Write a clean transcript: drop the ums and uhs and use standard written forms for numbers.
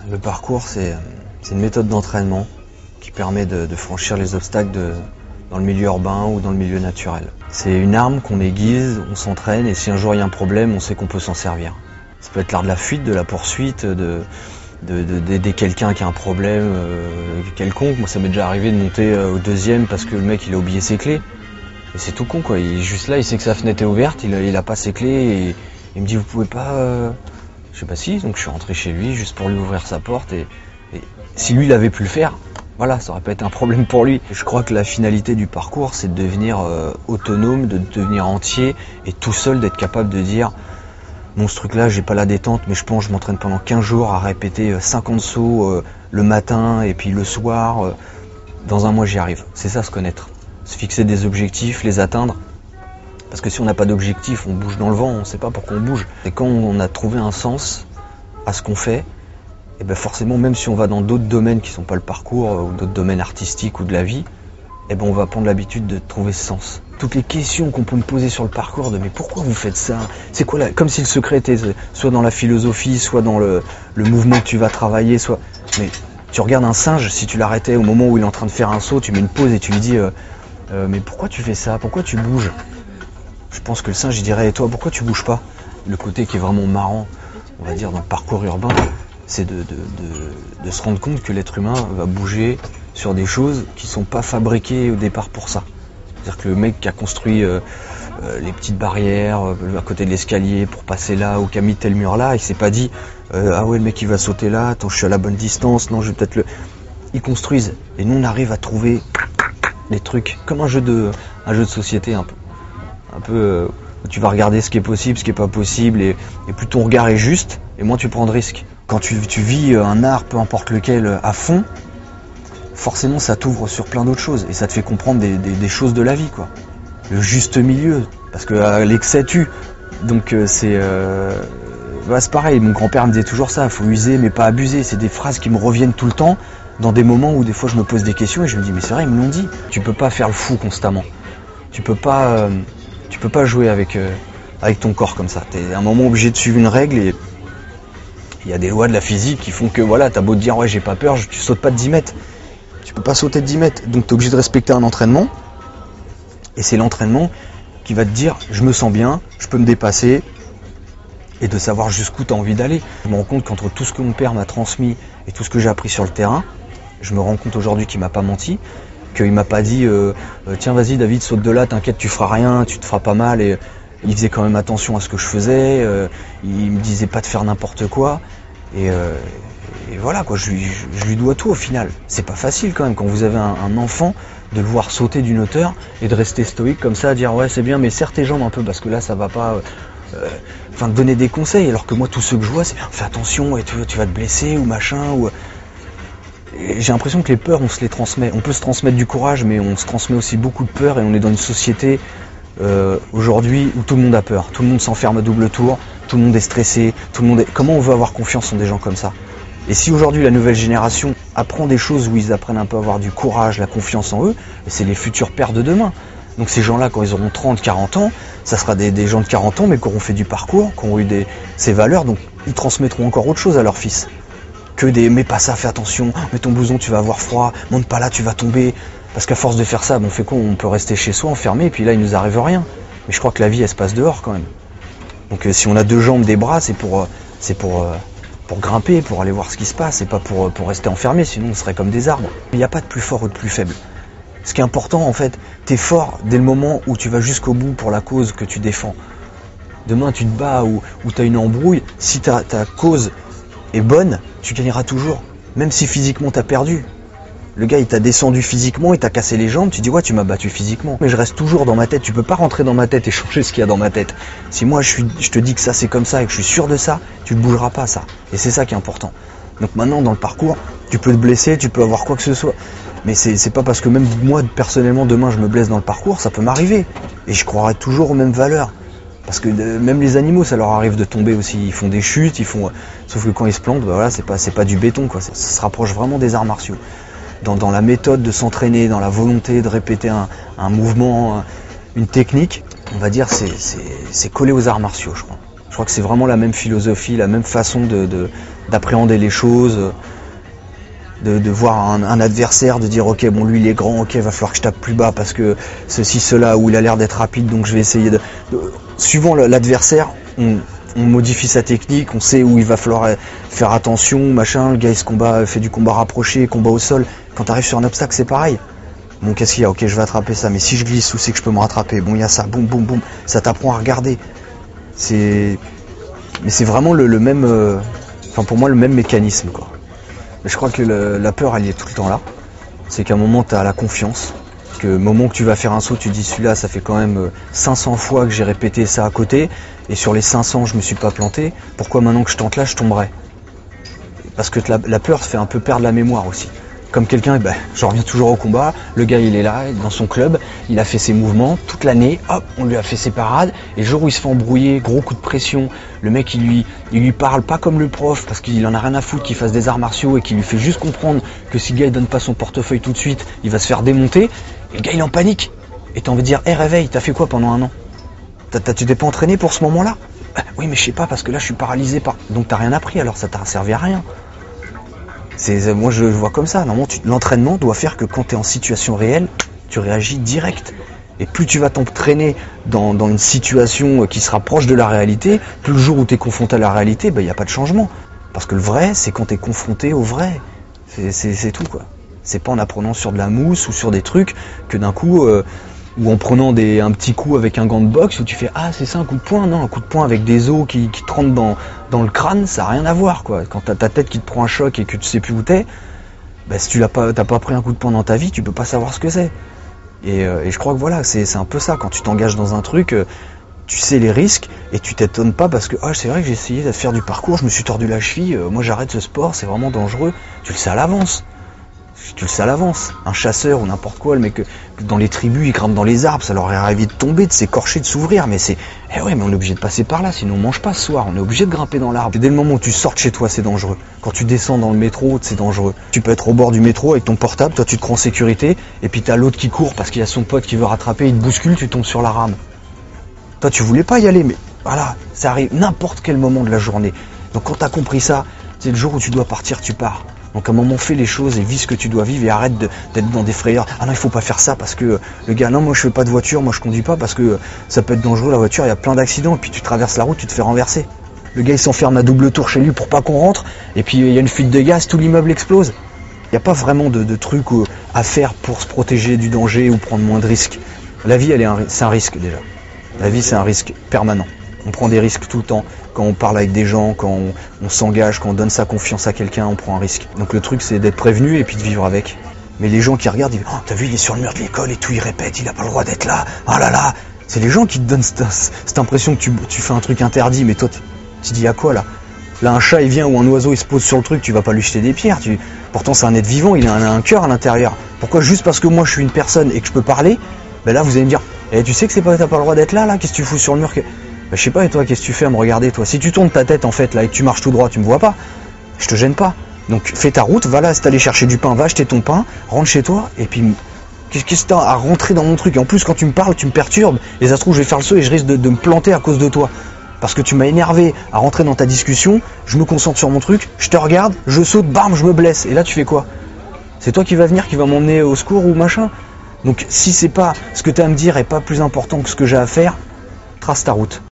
Le parcours, c'est une méthode d'entraînement qui permet de franchir les obstacles dans le milieu urbain ou dans le milieu naturel. C'est une arme qu'on aiguise, on s'entraîne et si un jour il y a un problème, on sait qu'on peut s'en servir. Ça peut être l'art de la fuite, de la poursuite, d'aider quelqu'un qui a un problème quelconque. Moi, ça m'est déjà arrivé de monter au deuxième parce que le mec il a oublié ses clés. Et c'est tout con quoi, il est juste là, il sait que sa fenêtre est ouverte, il a pas ses clés et il me dit vous pouvez pas... Je sais pas si, donc je suis rentré chez lui juste pour lui ouvrir sa porte et si lui il avait pu le faire, voilà, ça aurait pas été un problème pour lui. Je crois que la finalité du parcours c'est de devenir autonome, de devenir entier et tout seul d'être capable de dire bon ce truc là j'ai pas la détente mais je pense que je m'entraîne pendant 15 jours à répéter 50 sauts le matin et puis le soir, dans un mois j'y arrive. C'est ça se connaître, se fixer des objectifs, les atteindre. Parce que si on n'a pas d'objectif, on bouge dans le vent, on ne sait pas pourquoi on bouge. Et quand on a trouvé un sens à ce qu'on fait, et ben forcément, même si on va dans d'autres domaines qui ne sont pas le parcours, ou d'autres domaines artistiques ou de la vie, et ben on va prendre l'habitude de trouver ce sens. Toutes les questions qu'on peut me poser sur le parcours de mais pourquoi vous faites ça? C'est quoi comme si le secret était soit dans la philosophie, soit dans le mouvement que tu vas travailler, soit. Mais tu regardes un singe, si tu l'arrêtais au moment où il est en train de faire un saut, tu mets une pause et tu lui dis mais pourquoi tu fais ça? Pourquoi tu bouges? Je pense que le singe il dirait et toi pourquoi tu bouges pas? Le côté qui est vraiment marrant, on va dire dans le parcours urbain, c'est de se rendre compte que l'être humain va bouger sur des choses qui sont pas fabriquées au départ pour ça. C'est-à-dire que le mec qui a construit les petites barrières à côté de l'escalier pour passer là ou qui a mis tel mur là, il s'est pas dit ah ouais le mec il va sauter là, attends je suis à la bonne distance, non je vais peut-être le. Ils construisent et nous on arrive à trouver des trucs comme un jeu de société un peu où tu vas regarder ce qui est possible, ce qui est pas possible et plus ton regard est juste et moins tu prends de risques. Quand tu vis un art, peu importe lequel, à fond, forcément ça t'ouvre sur plein d'autres choses et ça te fait comprendre des choses de la vie quoi. Le juste milieu, parce que l'excès tue. Donc c'est pareil, mon grand-père me disait toujours ça, il faut user mais pas abuser. C'est des phrases qui me reviennent tout le temps dans des moments où des fois je me pose des questions et je me dis mais c'est vrai ils me l'ont dit. Tu peux pas faire le fou constamment. Tu peux pas jouer avec ton corps comme ça. T'es à un moment obligé de suivre une règle et il y a des lois de la physique qui font que voilà, t'as beau te dire ouais j'ai pas peur, tu sautes pas de 10 mètres. Tu peux pas sauter de 10 mètres. Donc t'es obligé de respecter un entraînement. Et c'est l'entraînement qui va te dire je me sens bien, je peux me dépasser et de savoir jusqu'où t'as envie d'aller. Je me rends compte qu'entre tout ce que mon père m'a transmis et tout ce que j'ai appris sur le terrain, je me rends compte aujourd'hui qu'il m'a pas menti. Qu'il m'a pas dit tiens vas-y David saute de là, t'inquiète tu feras rien, tu te feras pas mal et il faisait quand même attention à ce que je faisais, il me disait pas de faire n'importe quoi et voilà quoi, je lui dois tout au final. C'est pas facile quand même quand vous avez un enfant de le voir sauter d'une hauteur et de rester stoïque comme ça à dire ouais c'est bien mais serre tes jambes un peu parce que là ça va pas de donner des conseils alors que moi tout ce que je vois c'est fais attention et tu vas te blesser ou machin ou j'ai l'impression que les peurs, on se les transmet. On peut se transmettre du courage, mais on se transmet aussi beaucoup de peur et on est dans une société aujourd'hui où tout le monde a peur. Tout le monde s'enferme à double tour, tout le monde est stressé, Comment on veut avoir confiance en des gens comme ça? Et si aujourd'hui la nouvelle génération apprend des choses où ils apprennent un peu à avoir du courage, la confiance en eux, c'est les futurs pères de demain. Donc ces gens-là, quand ils auront 30, 40 ans, ça sera des gens de 40 ans, mais qui auront fait du parcours, qui auront eu ces valeurs, donc ils transmettront encore autre chose à leurs fils. Que mais pas ça, fais attention, mets ton blouson, tu vas avoir froid, monte pas là, tu vas tomber. Parce qu'à force de faire ça, on fait quoi? On peut rester chez soi, enfermé, et puis là, il nous arrive rien. Mais je crois que la vie, elle se passe dehors quand même. Donc si on a 2 jambes, des bras, c'est pour grimper, pour aller voir ce qui se passe, et pas pour rester enfermé, sinon on serait comme des arbres. Il n'y a pas de plus fort ou de plus faible. Ce qui est important, en fait, t'es fort dès le moment où tu vas jusqu'au bout pour la cause que tu défends. Demain, tu te bats ou t'as une embrouille, si ta cause est bonne, tu gagneras toujours, même si physiquement t'as perdu. Le gars il t'a descendu physiquement, il t'a cassé les jambes, tu dis ouais tu m'as battu physiquement, mais je reste toujours dans ma tête, tu peux pas rentrer dans ma tête et changer ce qu'il y a dans ma tête. Si moi je te dis que ça c'est comme ça et que je suis sûr de ça, tu ne bougeras pas ça, et c'est ça qui est important. Donc maintenant dans le parcours, tu peux te blesser, tu peux avoir quoi que ce soit, mais c'est pas parce que même moi personnellement demain je me blesse dans le parcours, ça peut m'arriver, et je croirai toujours aux mêmes valeurs. Parce que même les animaux, ça leur arrive de tomber aussi. Ils font des chutes, sauf que quand ils se plantent, voilà, c'est pas du béton, quoi. Ça se rapproche vraiment des arts martiaux. Dans la méthode de s'entraîner, dans la volonté de répéter un mouvement, une technique, on va dire, c'est collé aux arts martiaux, je crois. Je crois que c'est vraiment la même philosophie, la même façon d'appréhender les choses, de voir un adversaire, de dire ok bon lui il est grand, ok va falloir que je tape plus bas parce que ceci, cela, ou il a l'air d'être rapide donc je vais essayer suivant l'adversaire, on modifie sa technique, on sait où il va falloir faire attention, machin, le gars il se combat, fait du combat rapproché, combat au sol. Quand tu arrives sur un obstacle c'est pareil. Bon qu'est-ce qu'il y a, ok je vais attraper ça, mais si je glisse, où c'est que je peux me rattraper? Bon il y a ça, boum boum boum, ça t'apprend à regarder. Mais c'est vraiment le même, enfin pour moi le même mécanisme quoi. Mais je crois que la peur elle est tout le temps là. C'est qu'à un moment tu as la confiance. Que au moment que tu vas faire un saut, tu dis celui-là ça fait quand même 500 fois que j'ai répété ça à côté et sur les 500 je me suis pas planté, pourquoi maintenant que je tente là je tomberai? Parce que la peur fait un peu perdre la mémoire aussi. Comme quelqu'un, je reviens toujours au combat, le gars il est là, dans son club, il a fait ses mouvements toute l'année, hop, on lui a fait ses parades, et le jour où il se fait embrouiller, gros coup de pression, le mec il lui parle pas comme le prof, parce qu'il en a rien à foutre qu'il fasse des arts martiaux et qu'il lui fait juste comprendre que si le gars il donne pas son portefeuille tout de suite, il va se faire démonter, et le gars il est en panique. Et t'as envie de dire, hé réveille, t'as fait quoi pendant un an? Tu t'es pas entraîné pour ce moment-là? Oui mais je sais pas, parce que là je suis paralysé par... Donc t'as rien appris, alors ça t'a servi à rien. Moi je vois comme ça, normalement l'entraînement doit faire que quand tu es en situation réelle, tu réagis direct. Et plus tu vas t'entraîner dans une situation qui se rapproche de la réalité, plus le jour où tu es confronté à la réalité, il n'y a pas de changement. Parce que le vrai, c'est quand tu es confronté au vrai. C'est tout quoi. C'est pas en apprenant sur de la mousse ou sur des trucs que d'un coup, ou en prenant un petit coup avec un gant de boxe où tu fais ah c'est ça un coup de poing, non un coup de poing avec des os qui te rentrent dans le crâne, ça n'a rien à voir quoi. Quand t'as ta tête qui te prend un choc et que tu sais plus où t'es, si tu t'as pas pris un coup de poing dans ta vie, tu peux pas savoir ce que c'est. Et je crois que voilà, c'est un peu ça, quand tu t'engages dans un truc, tu sais les risques et tu t'étonnes pas parce que c'est vrai que j'ai essayé de faire du parcours, je me suis tordu la cheville, moi j'arrête ce sport, c'est vraiment dangereux, tu le sais à l'avance. Tu le sais à l'avance, un chasseur ou n'importe quoi, le mec dans les tribus, il grimpe dans les arbres, ça leur est arrivé de tomber, de s'écorcher, de s'ouvrir, mais mais on est obligé de passer par là, sinon on mange pas ce soir, on est obligé de grimper dans l'arbre. Dès le moment où tu sors de chez toi, c'est dangereux. Quand tu descends dans le métro, c'est dangereux. Tu peux être au bord du métro avec ton portable, toi tu te crois en sécurité, et puis t'as l'autre qui court parce qu'il y a son pote qui veut rattraper, il te bouscule, tu tombes sur la rame. Toi tu voulais pas y aller, mais voilà, ça arrive n'importe quel moment de la journée. Donc quand t'as compris ça, c'est le jour où tu dois partir, tu pars. Donc à un moment fais les choses et vis ce que tu dois vivre et arrête d'être dans des frayeurs. Ah non il faut pas faire ça parce que le gars non moi je fais pas de voiture, moi je conduis pas parce que ça peut être dangereux la voiture, il y a plein d'accidents et puis tu traverses la route, tu te fais renverser. Le gars il s'enferme à double tour chez lui pour pas qu'on rentre et puis il y a une fuite de gaz, tout l'immeuble explose. Il n'y a pas vraiment de trucs à faire pour se protéger du danger ou prendre moins de risques. La vie c'est un risque déjà. La vie c'est un risque permanent. On prend des risques tout le temps. Quand on parle avec des gens, quand on s'engage, quand on donne sa confiance à quelqu'un, on prend un risque. Donc le truc c'est d'être prévenu et puis de vivre avec. Mais les gens qui regardent, ils disent t'as vu il est sur le mur de l'école et tout, il répète, il a pas le droit d'être là. Oh là là. C'est les gens qui te donnent cette impression que tu fais un truc interdit, mais toi tu dis à quoi là? Là un chat il vient ou un oiseau il se pose sur le truc, tu vas pas lui jeter des pierres. Pourtant c'est un être vivant, il a un cœur à l'intérieur. Pourquoi juste parce que moi je suis une personne et que je peux parler, là vous allez me dire tu sais que t'as pas le droit d'être là, qu'est-ce que tu fous sur le mur je sais pas, et toi, qu'est-ce que tu fais à me regarder, toi? Si tu tournes ta tête, en fait, là, et que tu marches tout droit, tu me vois pas. Je te gêne pas. Donc, fais ta route, va là, si t'allais chercher du pain, va acheter ton pain, rentre chez toi, et puis, qu'est-ce que t'as à rentrer dans mon truc? Et en plus, quand tu me parles, tu me perturbes, et ça se trouve, je vais faire le saut et je risque de me planter à cause de toi. Parce que tu m'as énervé à rentrer dans ta discussion, je me concentre sur mon truc, je te regarde, je saute, bam, je me blesse. Et là, tu fais quoi? C'est toi qui vas venir, qui va m'emmener au secours ou machin? Donc, si c'est pas ce que t'as à me dire est pas plus important que ce que j'ai à faire, trace ta route.